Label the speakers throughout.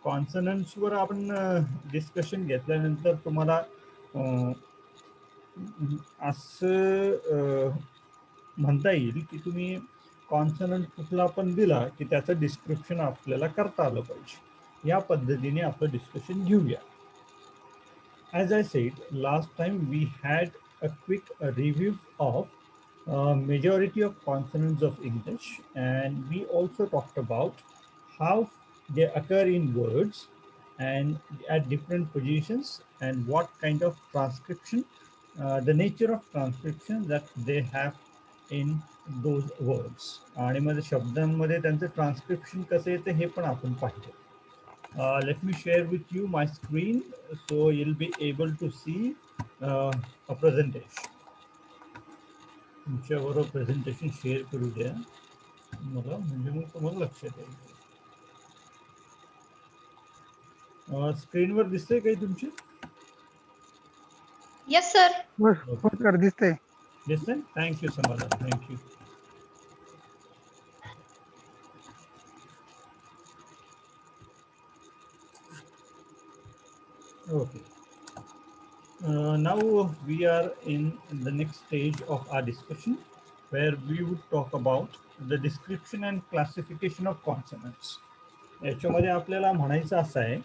Speaker 1: कॉन्सनंट्सवर आपण डिस्कशन घेतल्यानंतर तुम्हाला असं म्हणता येईल की तुम्ही कॉन्सनंट कुठला पण दिला की त्याचं डिस्क्रिप्शन आपल्याला करता आलं पाहिजे. या पद्धतीने आपलं डिस्कशन घेऊया. As I said last time, we had a quick review of majority of consonants of English, and we also talked about how they occur in words and at different positions and what kind of transcription, the nature of transcription that they have in those words. आणि मग शब्दांमध्ये त्यांचं transcription कसं येतं हे पण आपण पाहिलं. Let me share with you my screen so you'll be able to see a presentation. तुमच्याबरोबर प्रेझेंटेशन शेअर करू द्या मला, म्हणजे मग तुम्हाला लक्षात येईल. स्क्रीनवर दिसतंय काही तुमची?
Speaker 2: Yes sir.
Speaker 3: हो सर दिसतंय.
Speaker 1: दिसतंय. थँक्यू समाधान, thank you. Okay. Now we are in the next stage of our discussion where we would talk about the description and classification of consonants. याच्यामध्ये आपल्याला म्हणायचं असं आहे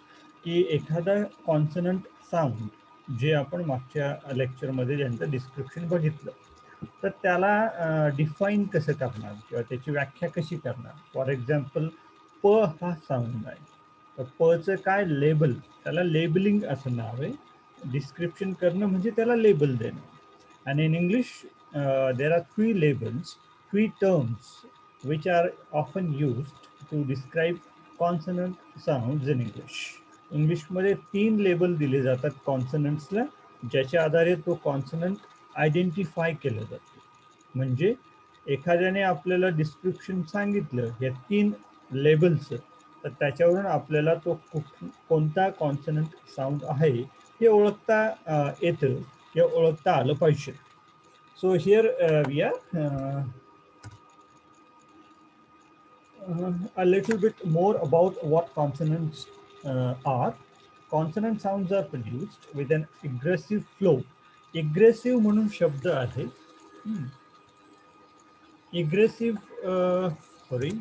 Speaker 1: की एखादा कॉन्सनंट साऊंड जे आपण मागच्या लेक्चरमध्ये ज्यांचं डिस्क्रिप्शन बघितलं तर त्याला डिफाईन कसं करणार किंवा त्याची व्याख्या कशी करणार. फॉर एक्झाम्पल प हा साऊंड आहे तर पचं काय लेबल, त्याला लेबलिंग असं नाव आहे. डिस्क्रिप्शन करणं म्हणजे त्याला लेबल देणं. आणि in English there are 3 labels, 3 terms which are often used to describe consonant sounds in English. इंग्लिशमध्ये 3 लेबल दिले जातात कॉन्सनंट्सला, ज्याच्या आधारे तो कॉन्सनंट आयडेंटिफाय केलं जातं. म्हणजे एखाद्याने आपल्याला डिस्क्रिप्शन सांगितलं या 3 लेबलचं, तर त्याच्यावरून आपल्याला तो कोणता कॉन्सनंट साऊंड आहे हे ओळखता येतं किंवा ओळखता आलं पाहिजे. So here we are a little bit more about what consonants are. Consonant sounds are produced with an aggressive flow. Aggressive म्हणून शब्द आहे. Aggressive सॉरी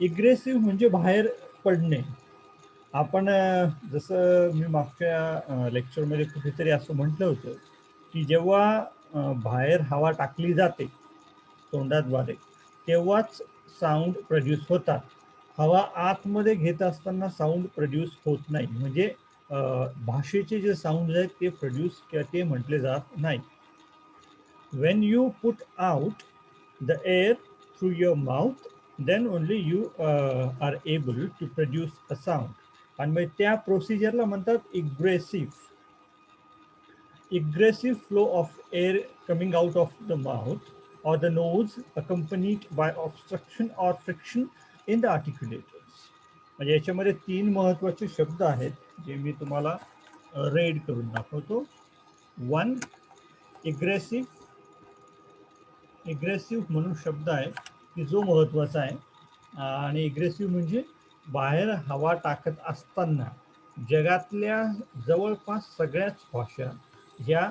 Speaker 1: इग्रेसिव्ह म्हणजे बाहेर पडणे. आपण जसं मी मागच्या लेक्चरमध्ये कुठेतरी असं म्हटलं होतं की जेव्हा बाहेर हवा टाकली जाते तोंडाद्वारे तेव्हाच साऊंड प्रोड्यूस होतात. हवा आतमध्ये घेत असताना साऊंड प्रोड्यूस होत नाही. म्हणजे भाषेचे जे साऊंड आहेत ते प्रोड्यूस किंवा ते म्हटले जात नाही. When you put out the air through your mouth, then only you are able to produce a sound. आणि मग त्या प्रोसिजरला म्हणतात इग्रेसिव्ह. Aggressive flow of air coming out of the mouth or the nose accompanied by obstruction or friction in the articulators. म्हणजे याच्यामध्ये 3 महत्त्वाचे शब्द आहेत जे मी तुम्हाला रेड करून दाखवतो. 1 इग्रेसिव्ह. इग्रेसिव्ह म्हणून शब्द आहे की जो महत्त्वाचा आहे. आणि इग्रेसिव्ह म्हणजे बाहेर हवा टाकत असताना जगातल्या जवळपास सगळ्याच भाषा ह्या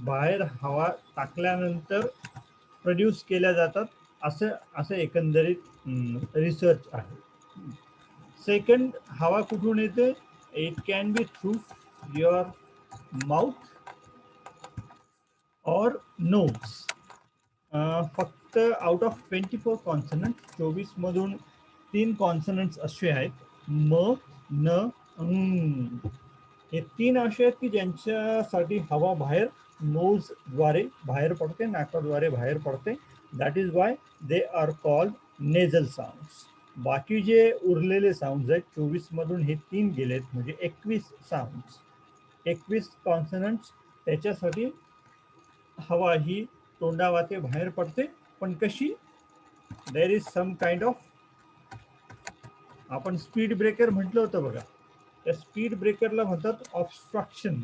Speaker 1: बाहेर हवा टाकल्यानंतर प्रोड्यूस केल्या जातात असं एकंदरीत रिसर्च आहे. सेकंड, हवा कुठून येते? It can be through your mouth और नोज. फक्त आउट ऑफ 24 कॉन्सनंट 24 मधून 3 कॉन्सनंट्स असे आहेत, म, न, हे 3 असे आहेत की ज्यांच्यासाठी हवा बाहेर नोजद्वारे बाहेर पडते, नाकाद्वारे बाहेर पडते. That is why they are called nasal sounds. बाकी जे उरलेले साऊंड्स आहेत 24 मधून हे 3 गेलेत म्हणजे 21 साऊंड्स, 21 कॉन्सनंट्स, त्याच्यासाठी हवा ही तोंडावाते बाहेर पडते. पण कशी? There is some kind of, आपण स्पीड ब्रेकर म्हटलं होतं बघा, त्या स्पीड ब्रेकरला म्हणतात ऑब्स्ट्रक्शन.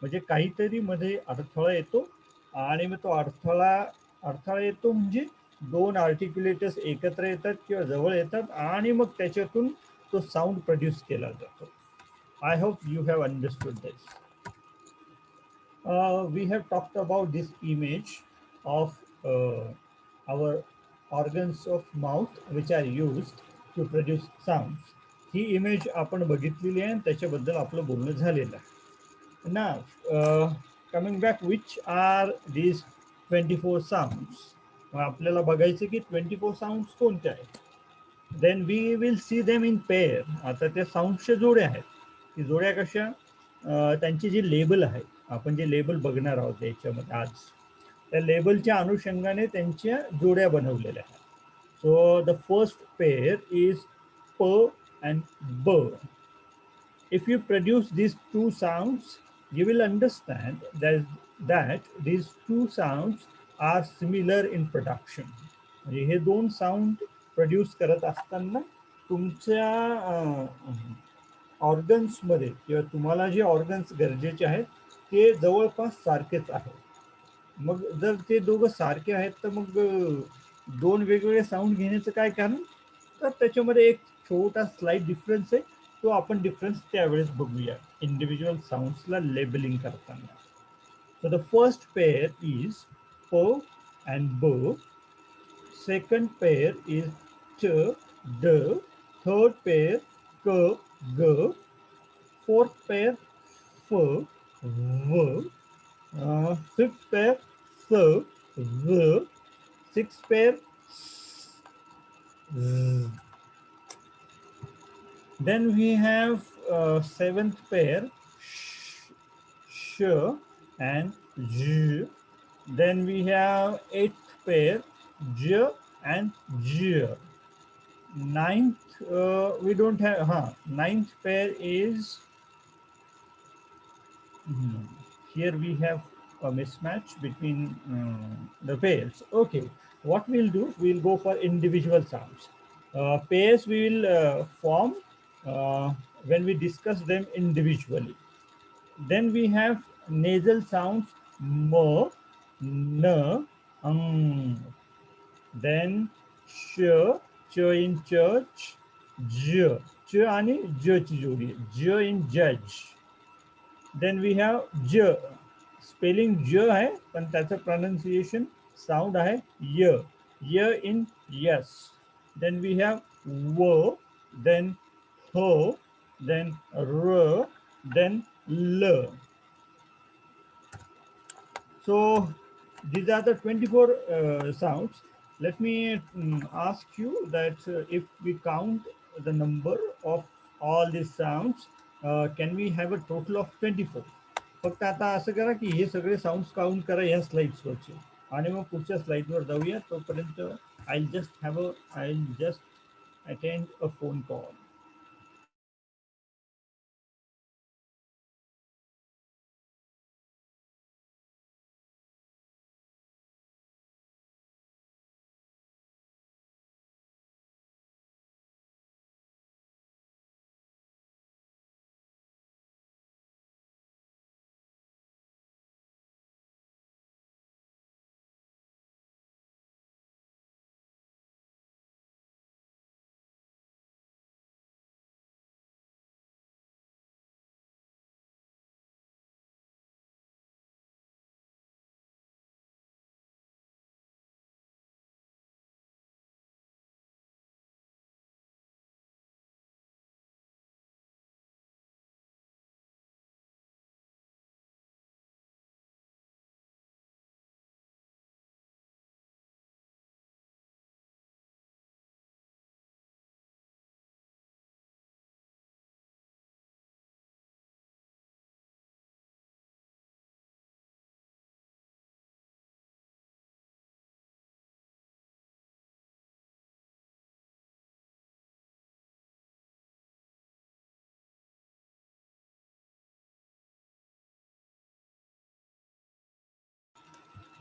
Speaker 1: म्हणजे काहीतरी मध्ये अडथळा येतो आणि मग तो अडथळा येतो म्हणजे 2 आर्टिक्युलेटर्स एकत्र येतात किंवा जवळ येतात आणि मग त्याच्यातून तो साऊंड प्रोड्यूस केला जातो. I hope you have understood this. We have talked about this image of our organs of mouth which are used to produce sounds. He image आपण बघितलेली आहे आणि त्याच्याबद्दल आपलं बोलणं झालेलं आहे. Now, coming back, which are these 24 sounds? आपल्याला बघायचे की 24 sounds कोणते आहेत. Then we will see them in pair. आता त्या साऊंडच्या जोड्या आहेत. ती जोड्या कशा? त्यांची जी लेबल आहे, आपण जे लेबल बघणार आहोत याच्यामध्ये आज, त्या लेबलच्या अनुषंगाने त्यांच्या जोड्या बनवलेल्या आहेत. So the first pair is प अँड ब. If you produce these two sounds, you will understand that these two sounds are similar in production. म्हणजे हे दोन साऊंड प्रोड्यूस करत असताना तुमच्या ऑर्गन्समध्ये किंवा तुम्हाला जे ऑर्गन्स गरजेचे आहेत ते जवळपास सारखेच आहेत. मग जर ते दोघं सारखे आहेत तर मग दोन वेगवेगळे साऊंड घेण्याचं काय कारण? तर त्याच्यामध्ये एक छोटा स्लाइट डिफरन्स आहे. तो आपण डिफरन्स त्यावेळेस बघूया इंडिव्हिज्युअल साऊंड्सला लेबलिंग करताना. So the first pair is प अँड ब. सेकंड पेअर इज च ड. थर्ड पेअर क ग. फोर्थ पेअर फ व. फिफ्थ पेअर स ज. Sixth pair z. Then we have seventh pair sh and j. Then we have eighth pair j and j. Ninth we don't have. Ninth pair is here we have a mismatch between the pairs. Okay, what we'll do, we'll go for individual sounds. Pairs we will form when we discuss them individually. Then we have nasal sounds m, n, then sh, ch in church, j, ch आणि j ची जोडी, j in judge. Then we have j, spelling j आहे पण त्याचं pronunciation sound आहे y, y in yes. Then we have w, then h, then r, then l. So these are the 24 sounds. Let me ask you that if we count the number of all these sounds, can we have a total of 24? फक्त आता असं करा की हे सगळे sounds count करा या स्लाइड्सवरचे आणि मग पुढच्या स्लाइडवर जाऊया. तोपर्यंत I'll just attend a phone call.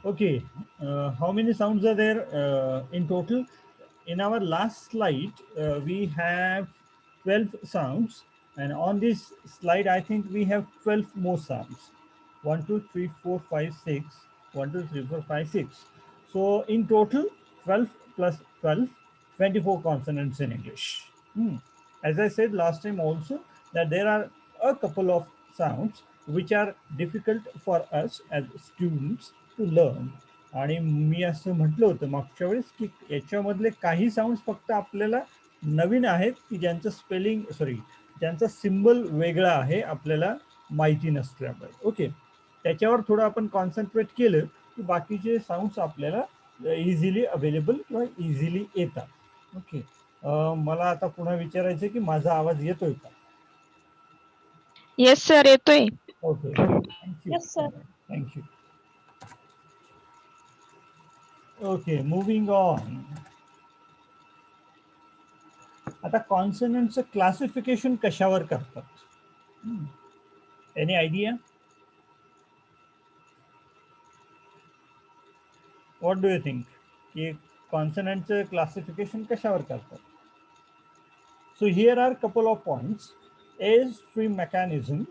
Speaker 1: Okay, how many sounds are there in total? In our last slide, we have 12 sounds, and on this slide, I think we have 12 more sounds. 1, 2, 3, 4, 5, 6. 1, 2, 3, 4, 5, 6. So in total, 12 plus 12, 24 consonants in English. As I said last time also, that there are a couple of sounds which are difficult for us as students to learn. आणि मी असं म्हटलं होतं मागच्या वेळेस की याच्यामधले काही sounds फक्त आपल्याला नवीन आहेत की ज्यांचं स्पेलिंग ज्यांचा सिम्बल वेगळा आहे आपल्याला माहिती नसल्यामुळे. ओके, त्याच्यावर थोडं आपण कॉन्सन्ट्रेट केलं की बाकीचे साऊंड्स आपल्याला इझिली अवेलेबल किंवा इझिली येतात. ओके, मला आता पुन्हा विचारायचं की माझा आवाज येतोय का?
Speaker 2: येस सर, येतोय.
Speaker 1: Okay, thank you.
Speaker 3: Yes, sir.
Speaker 1: Thank you. Okay, moving on. आता कॉन्सनंटचं क्लासिफिकेशन कशावर करतात? Any idea? What do you think की कॉन्सनंटचं क्लासिफिकेशन कशावर करतात? So here are couple of points. Age free mechanism,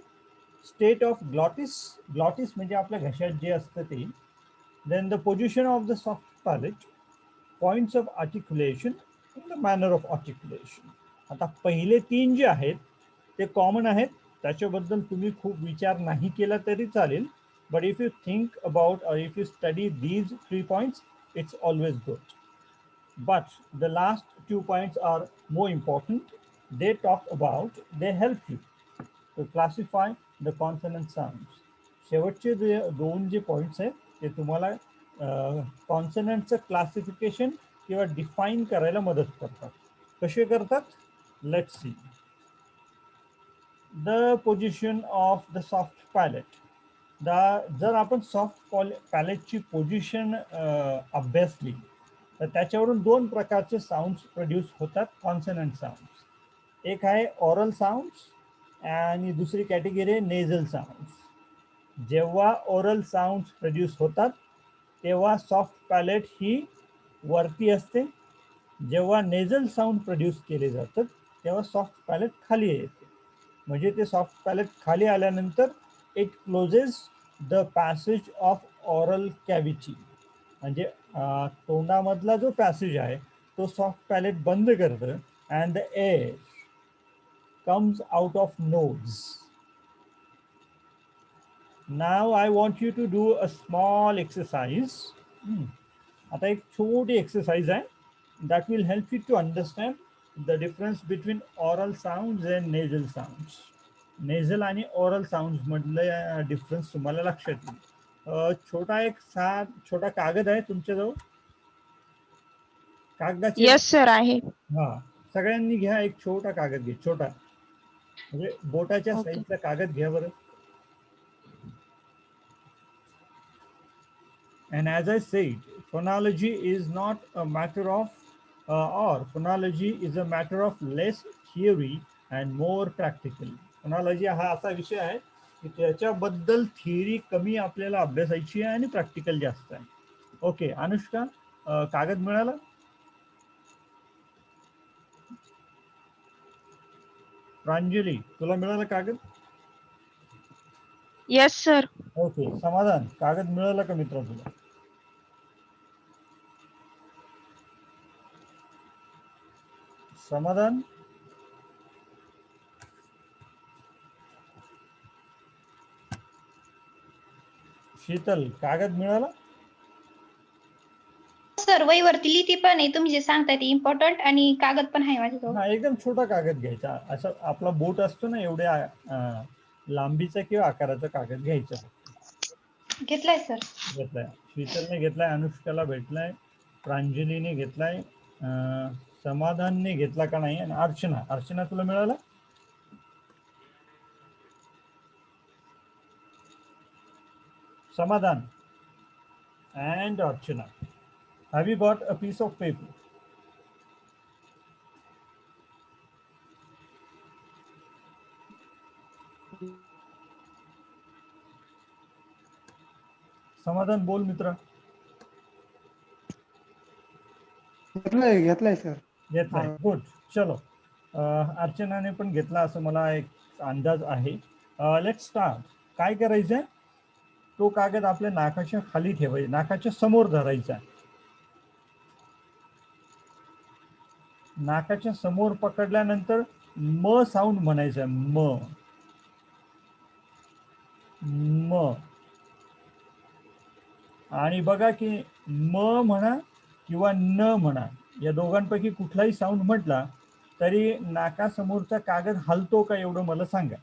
Speaker 1: state of glottis, glottis म्हणजे आपल्या घशात जे असतं ते, then the position of the soft palate, points of articulation and the manner of articulation. आता पहिले तीन जे आहेत ते कॉमन आहेत, त्याच्याबद्दल तुम्ही खूप विचार नाही केला तरी चालेल. But if you think about or if you study these 3 points, it's always good. But the last 2 points are more important. They talk about, they help you to classify the consonant sounds. शेवटचे जे दोन जे points आहेत ते तुम्हाला कॉन्सनंटचं classification किंवा define करायला मदत करतात. कसे करतात? Let's see. The position of the soft palate. जर आपण सॉफ्ट पॅलेटची पोझिशन अभ्यासली तर त्याच्यावरून दोन प्रकारचे साऊंड्स प्रोड्यूस होतात, कॉन्सनंट साऊंड्स. एक आहे ऑरल साऊंड्स आणि दुसरी कॅटेगरी आहे नेझल साऊंड्स. जेव्हा ओरल साऊंड्स प्रोड्यूस होतात तेव्हा सॉफ्ट पॅलेट ही वरती असते. जेव्हा नेझल साऊंड प्रोड्यूस केले जातात तेव्हा सॉफ्ट पॅलेट खाली येते. म्हणजे ते सॉफ्ट पॅलेट खाली आल्यानंतर it closes the passage of oral cavity. म्हणजे तोंडामधला जो पॅसेज आहे तो सॉफ्ट पॅलेट बंद करतं and the air comes out of nose. Now I want you to do a small exercise. आता एक छोटी एक्सरसाइज आहे that will help you to understand the difference between oral sounds and nasal sounds. Nasal आणि oral sounds मधलं difference तुम्हाला लक्षात येईल. छोटा कागद आहे तुमच्याजवळ? कागदाचे?
Speaker 2: येस सर, आहे.
Speaker 1: हा, सगळ्यांनी घ्या एक छोटा कागद घे, छोटा म्हणजे बोटाच्या
Speaker 2: ओके.
Speaker 1: साईजचा कागद घ्या बरं. And as I said, phonology is not a matter of or phonology is a matter of less theory and more practical. Phonology हा असा विषय आहे की त्याच्याबद्दल थिअरी कमी आपल्याला अभ्यासायची आहे आणि प्रॅक्टिकल जास्त आहे. ओके, अनुष्का, कागद मिळाला? प्रांजली, तुला मिळाला कागद?
Speaker 2: Yes sir.
Speaker 1: ओके, समाधान, कागद मिळाला का मित्र तुला? समाधान, शीतल, कागद मिळाला?
Speaker 3: सर, वहीवरती लिहिती पण आहे, तुम्ही जे सांगताय ते इम्पॉर्टंट, आणि कागद पण आहे माझ्याजवळ.
Speaker 1: हा, एकदम छोटा कागद घ्यायचा, असं आपला बोट असतो ना एवढ्या लांबीचा किंवा आकाराचा कागद घ्यायचा.
Speaker 3: घेतलाय सर.
Speaker 1: घेतलाय, शीतलने घेतलाय, अनुष्काला भेटलाय, प्रांजलीने घेतलाय, समाधानने घेतला का नाही, आणि अर्चना तुला मिळाला? समाधान and Archana, have you got a piece of paper? समाधान बोल मित्रा.
Speaker 4: घेतलाय सर.
Speaker 1: घेतलाय, गुड. चलो, अर्चनाने पण घेतला असं मला एक अंदाज आहे. Let's start. काय करायचंय, तो कागद आपल्या नाकाच्या खाली ठेवायचा, नाकाच्या समोर धरायचा. नाकाच्या समोर पकडल्यानंतर म साऊंड म्हणायचं म म. आणि बघा की म म्हणा किंवा न म्हणा, या दोघांपैकी कुठलाही साऊंड म्हटला तरी नाकासमोरचा कागद हलतो का एवढं मला सांगा.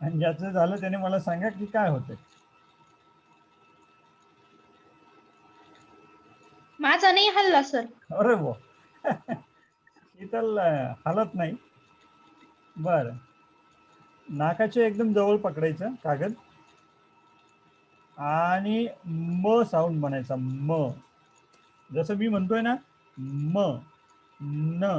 Speaker 1: आणि ज्याचं झालं त्याने मला सांगा की काय होतंय.
Speaker 3: माझा नाही हल्ला सर.
Speaker 1: अरे वा शीतल हलत नाही. बर, नाकाच्या एकदम जवळ पकडायचं कागद आणि म साऊंड म्हणायचा म. जसं मी म्हणतोय ना म न.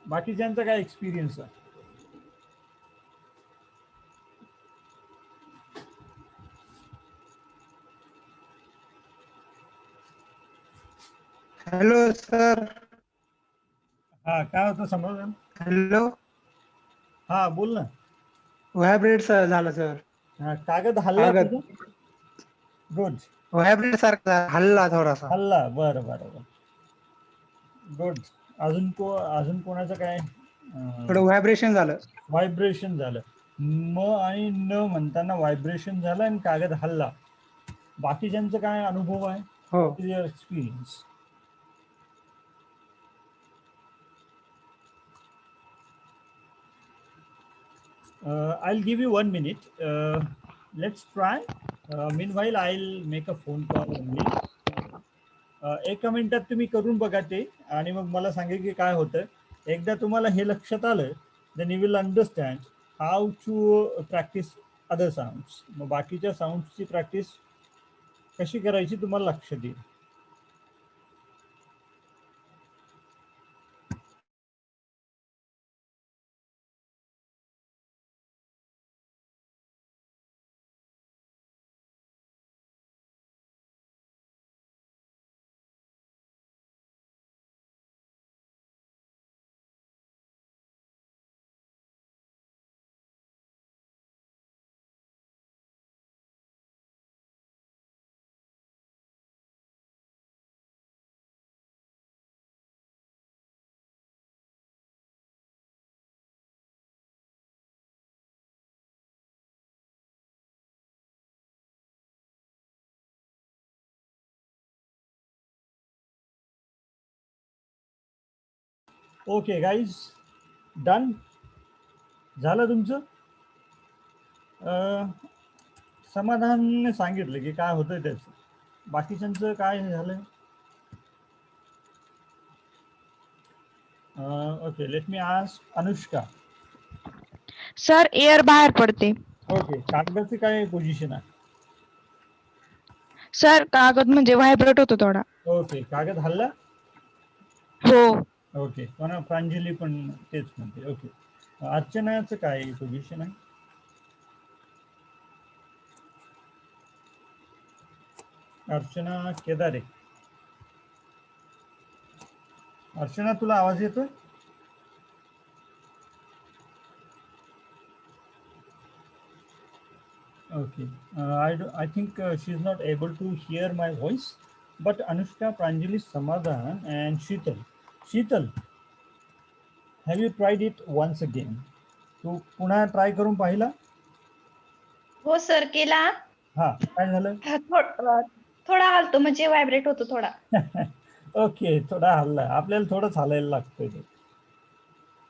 Speaker 1: बाकीच्यांचा काय एक्सपिरियन्स आहे.
Speaker 2: Hello sir.
Speaker 1: हा काय होतं समाधान.
Speaker 2: हॅलो.
Speaker 1: हा बोल ना.
Speaker 2: व्हायब्रेट सर झालं सर.
Speaker 1: हा कागद हल्ला
Speaker 2: कागद
Speaker 1: तुझा. गुड.
Speaker 2: व्हायब्रेट सारखा हल्ला थोडासा.
Speaker 1: हल्ला, बरं बरं बरं. गुड. अजून कोणाचं काय.
Speaker 2: थोडं व्हायब्रेशन झालं.
Speaker 1: व्हायब्रेशन झालं. म आणि न म्हणताना व्हायब्रेशन झालं आणि कागद हल्ला. बाकीच्यांचा काय अनुभव आहे.
Speaker 2: हो.
Speaker 1: What is your experience. I'll give you 1 minute. Let's try. Meanwhile, I'll make a phone call only. एका मिनिटात तुम्ही करून बघा ते आणि मग मला सांगा की काय होतं. एकदा तुम्हाला हे लक्षात आलं then you will understand how to practice other sounds. मग बाकीच्या साऊंड्सची प्रॅक्टिस कशी करायची तुम्हाला लक्षात येईल. ओके गाईज, डन झालं तुमचं. समाधानने सांगितलं की काय होतंय त्याचं. बाकीच्यांचं काय झालं. Okay, let me ask Anushka.
Speaker 4: Sir air बाहेर पडते.
Speaker 1: ओके, कागदाची काय पोझिशन आहे.
Speaker 4: सर कागद म्हणजे व्हायब्रेट होतो थोडा.
Speaker 1: ओके, कागद हल्ला.
Speaker 4: हो.
Speaker 1: ओके, पण प्रांजली पण तेच म्हणते. ओके, अर्चनाचं काय पोझिशन आहे. अर्चना केदारे. अर्चना तुला आवाज येतोय. Okay, I think she is not able to hear my voice, but Anushka, Pranjali, Samadhan, and Sheetal. Sheetal, have you tried it once again? तू पुन्हा ट्राय करून पाहिला.
Speaker 3: हो सर केला.
Speaker 1: हा, काय झालं.
Speaker 3: थोडा हलतो म्हणजे व्हायब्रेट होतो थोडा.
Speaker 1: ओके, थोडा हल्ला. आपल्याला थोडंच हलायला लागतंय ते.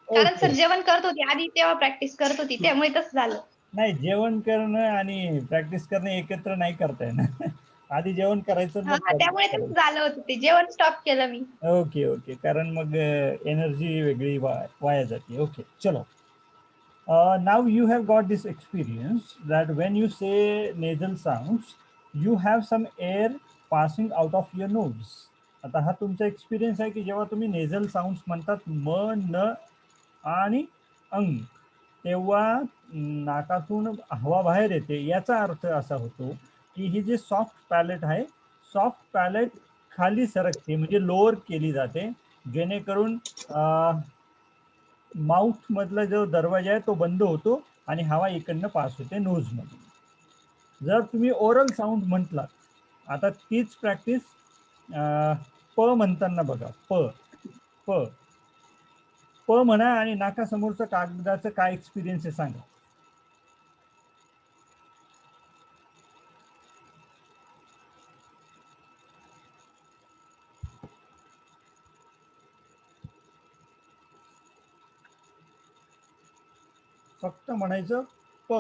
Speaker 3: कारण सर जेवण करत होती आधी, तेव्हा प्रॅक्टिस करत होती, त्यामुळे तसं झालं.
Speaker 1: नाही, जेवण करणं आणि प्रॅक्टिस करणं एकत्र नाही करता येणार. आधी जेवण करायचं मग
Speaker 3: त्यामुळे तसं झालं होतं. ते जेवण स्टॉप केलं मी.
Speaker 1: ओके ओके, कारण मग एनर्जी वेगळी वाया जाते. ओके, चलो. Now you have got this experience that when you say nasal sounds, you have some air passing out of your nose. आता हा तुमचा एक्सपिरियन्स आहे की जेव्हा तुम्ही नेझल साऊंड्स म्हणतात म न आणि अंग, तेव्हा नाकातून हवा बाहेर येते. याचा अर्थ असा होतो की ही जी सॉफ्ट पॅलेट आहे, सॉफ्ट पॅलेट खाली सरकते म्हणजे लोअर केली जाते, जेणेकरून माउथ मधला जो दरवाजा आहे तो बंद होतो आणि हवा इकडनं पास होते नोज मध्ये. जर तुम्ही ओरल साऊंड म्हटलात, आता तीच प्रॅक्टिस प म्हणताना बघा. प प प म्हणा आणि नाकासमोरचं कागदाचं काय एक्सपिरियन्स आहे सांगा. फक्त म्हणायचं प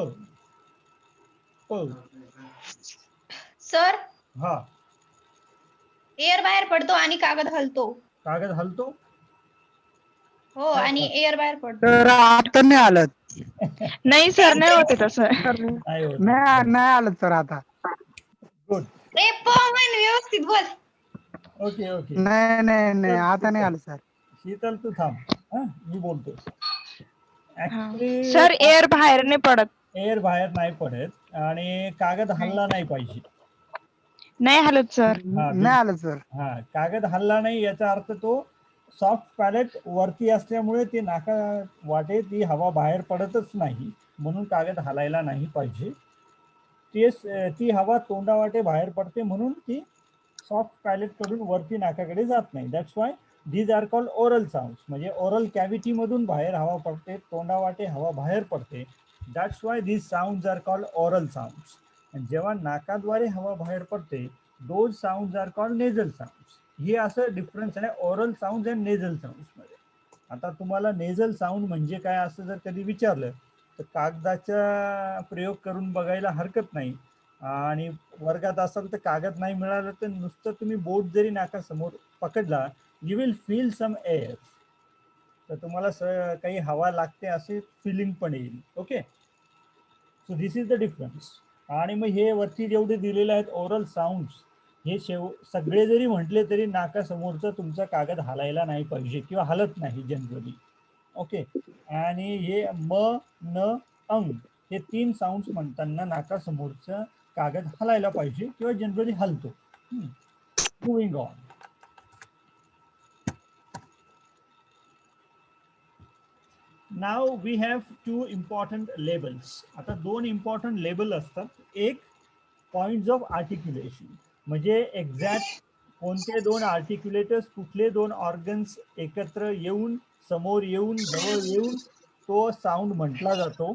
Speaker 1: प.
Speaker 3: सर
Speaker 1: हा,
Speaker 3: एअर बाहेर पडतो आणि कागद हलतो.
Speaker 1: कागद हलतो.
Speaker 3: हो आणि एअर बाहेर पडतो.
Speaker 2: तर आता नाही आलं.
Speaker 4: नाही सर, नाही होते तसं.
Speaker 1: नाही होत.
Speaker 2: नाही आलं सर आता.
Speaker 1: गुड.
Speaker 3: ए प म्हण, व्यवस्थित बोल.
Speaker 1: Okay okay.
Speaker 2: नाही आता नाही आलं सर.
Speaker 1: शीतल तू थांब, हा मी बोलतो. ऍक्च्युली
Speaker 4: सर एअर बाहेर नाही पडत.
Speaker 1: एअर बाहेर नाही पडत आणि कागद हलला नाही पाहिजे.
Speaker 4: नाही हलत सर.
Speaker 2: नाही आलं सर.
Speaker 1: हा, कागद हलला नाही याचा अर्थ तो सॉफ्ट पॅलेट वरती असल्यामुळे ती नाका वाटे ती हवा बाहेर पडतच नाही, म्हणून कागद हलायला नाही पाहिजे. ती हवा तोंडावाटे बाहेर पडते म्हणून ती सॉफ्ट पॅलेट कडून वरती नाकाकडे जात नाही. That's why these are called oral sounds. म्हणजे ओरल कॅव्हिटी मधून बाहेर हवा पडते, तोंडावाटे हवा बाहेर पडते. That's why these sounds are called oral sounds. जेव्हा नाकाद्वारे हवा बाहेर पडते, those sounds are called nasal sounds. हे असं डिफरन्स आहे oral sound and nasal sounds मध्ये. आता तुम्हाला नेझल साऊंड म्हणजे काय असं जर कधी विचारलं तर कागदाचा प्रयोग करून बघायला हरकत नाही. आणि वर्गात असाल तर कागद नाही मिळालं तर नुसतं तुम्ही बोट जरी नाकासमोर पकडला, you will feel some air. तर तुम्हाला काही हवा लागते असे फिलिंग पण येईल. Okay, so this is the difference. आणि मग हे वरती जेवढे दिलेले आहेत ओरल साऊंड्स, हे सगळे जरी म्हटले तरी नाकासमोरचा तुमचा कागद हलायला नाही पाहिजे किंवा हलत नाही जनरली. ओके, आणि हे म न अंग हे 3 साऊंड्स म्हणताना नाकासमोरचा कागद हलायला पाहिजे किंवा जनरली हलतो. Moving on. Now we have 2 important labels. आता 2 इम्पॉर्टंट लेबल असतात. एक पॉइंट्स ऑफ आर्टिक्युलेशन, म्हणजे एक्झॅक्ट कोणते 2 आर्टिक्युलेटर्स, कुठले 2 ऑर्गन्स एकत्र येऊन, समोर येऊन, जवळ येऊन तो साऊंड म्हटला जातो,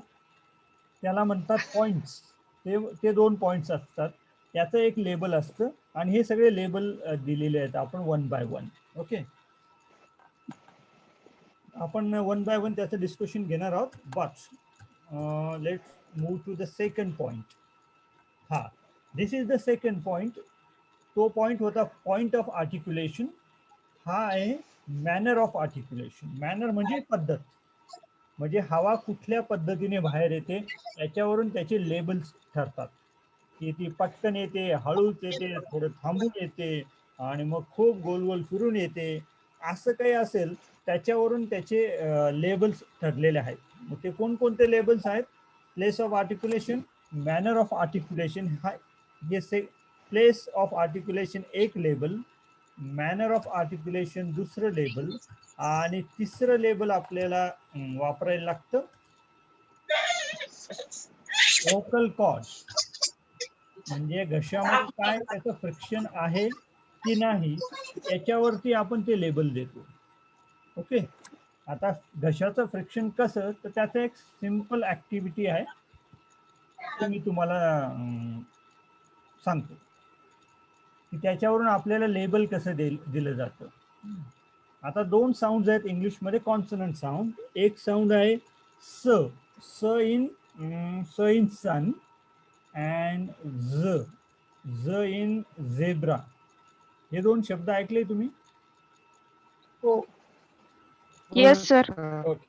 Speaker 1: त्याला म्हणतात पॉइंट्स. ते 2 पॉइंट्स असतात, त्याचं एक लेबल असतं. आणि हे सगळे लेबल दिलेले आहेत आपण 1 बाय 1. ओके, आपण 1 बाय 1 त्याचं डिस्कशन घेणार आहोत. But let's move to the second point. हा, this is the second point. तो पॉइंट होता पॉइंट ऑफ आर्टिक्युलेशन. हा आहे मॅनर ऑफ आर्टिक्युलेशन. मॅनर म्हणजे पद्धत, म्हणजे हवा कुठल्या पद्धतीने बाहेर येते याच्यावरून त्याचे लेबल्स ठरतात. की ती पटकन येते, हळूच येते, थोडं थांबून येते आणि मग खूप गोल गोल फिरून येते. असं काही असेल त्याच्यावरून त्याचे लेबल्स ठरलेले आहेत. मग ते कोणकोणते लेबल्स आहेत? प्लेस ऑफ आर्टिक्युलेशन, मॅनर ऑफ आर्टिक्युलेशन, हे प्लेस ऑफ आर्टिक्युलेशन एक लेबल, मॅनर ऑफ आर्टिक्युलेशन दुसरं लेबल, आणि तिसरं लेबल आपल्याला वापरायला लागतं व्होकल कॉर्ड. म्हणजे घशामध्ये काय त्याचं फ्रिक्शन आहे की नाही याच्यावरती आपण ते लेबल देतो. ओके, आता घशाचं फ्रिक्शन कसं, तर त्याचं एक सिंपल ऍक्टिव्हिटी आहे, ते मी तुम्हाला सांगतो की त्याच्यावरून आपल्याला लेबल कसं दिलं जातं. आता 2 साऊंड आहेत इंग्लिशमध्ये कॉन्सनंट साऊंड. एक साऊंड आहे स. स इन सन अँड झ इन झेब्रा. हे 2 शब्द ऐकले तुम्ही?
Speaker 3: हो.
Speaker 4: Yes sir.
Speaker 1: ओके,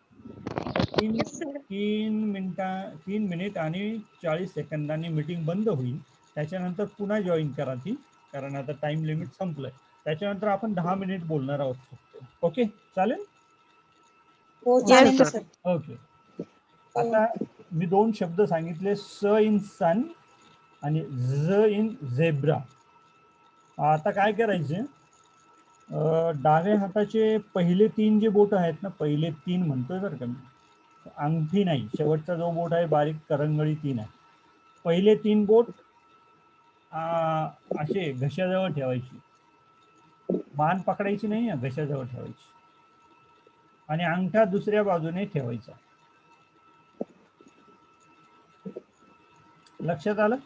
Speaker 1: 3 मिनिट आणि 40 सेकंदांनी मीटिंग बंद होईल. त्याच्यानंतर पुन्हा जॉईन करा ती, कारण आता टाइम लिमिट संपलंय. त्याच्यानंतर आपण 10 मिनिट बोलणार आहोत फक्त. ओके, चालेल?
Speaker 3: हो
Speaker 4: Yes,
Speaker 3: चालेल
Speaker 4: sir.
Speaker 3: सर.
Speaker 1: ओके, आता मी 2 शब्द सांगितले, स इन सन आणि झ इन झेब्रा. आता काय करायचे, डाव्या हाताचे पहिले 3 जे बोट आहेत ना, पहिले 3 म्हणतोय बरं का मी, अंगठी नाही, शेवटचा जो बोट आहे बारीक करंगळी 3 आहे. पहिले 3 बोट असे घशाजवळ ठेवायची, मान पकडायची नाही, घशाजवळ ठेवायची आणि अंगठा दुसऱ्या बाजूने ठेवायचा. लक्षात आलं?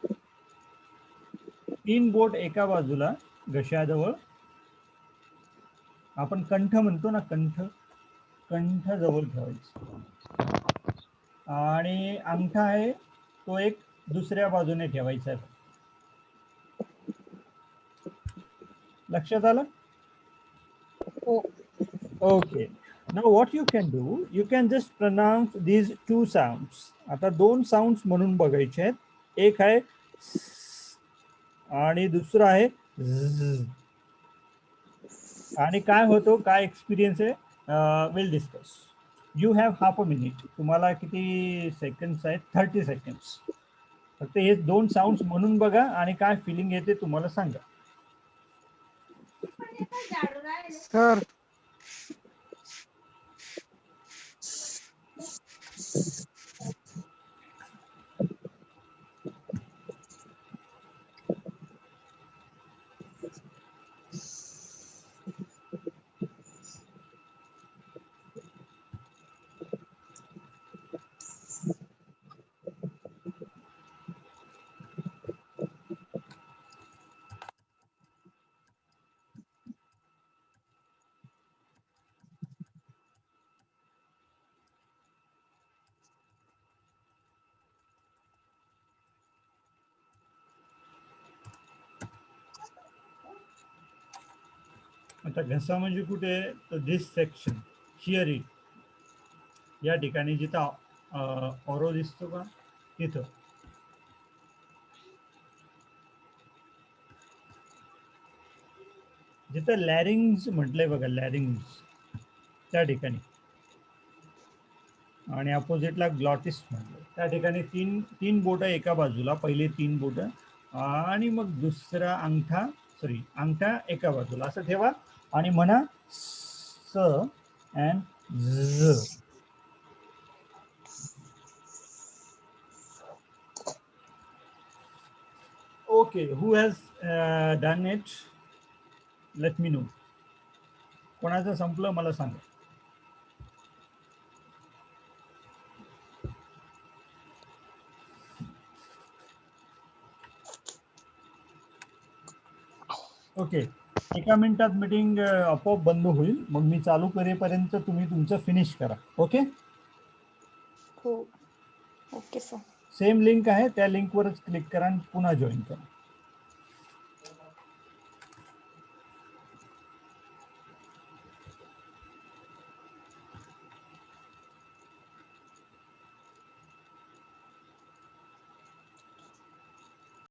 Speaker 1: 3 बोट एका बाजूला घशाजवळ, आपण कंठ म्हणतो ना, कंठ जवळ ठेवायचं आणि अंगठा आहे तो एक दुसऱ्या बाजूने ठेवायचा आहे. लक्षात आलं? Okay. Now what you can do, you can just pronounce these 2 sounds. आता 2 साऊंड्स म्हणून बघायचे आहेत. एक आहे आणि दुसरा आहे झ. आणि काय होतो, काय एक्सपिरियन्स आहे, will discuss. You have half a minute. तुम्हाला किती सेकंड्स आहेत? 30 सेकंड्स. फक्त हे 2 साऊंड्स म्हणून बघा आणि काय फिलिंग येते तुम्हाला सांगा.
Speaker 2: सर
Speaker 1: आता घसा म्हणजे कुठे, तर दिस सेक्शन हिअर इट, या ठिकाणी जिथं ऑरो दिसतो का तिथं. जिथं लॅरिंग्स म्हटलंय बघा, लॅरिंग्स त्या ठिकाणी, आणि अपोजिटला ग्लॉटिस म्हटलं त्या ठिकाणी 3 बोट एका बाजूला, पहिले 3 बोट आणि मग दुसरा अंगठा एका बाजूला असं ठेवा आणि म्हणा स अँड झ. Okay, who has done it, let me know. कोणाचं संपलं मला सांगा. ओके, एका मिनिटात मीटिंग आपोआप बंद होईल. मग मी चालू करेपर्यंत तुम्ही तुमचं फिनिश करा. ओके,
Speaker 5: हो. Okay sir.
Speaker 1: सेम लिंक आहे, त्या लिंकवरच क्लिक करा आणि पुन्हा जॉईन करा.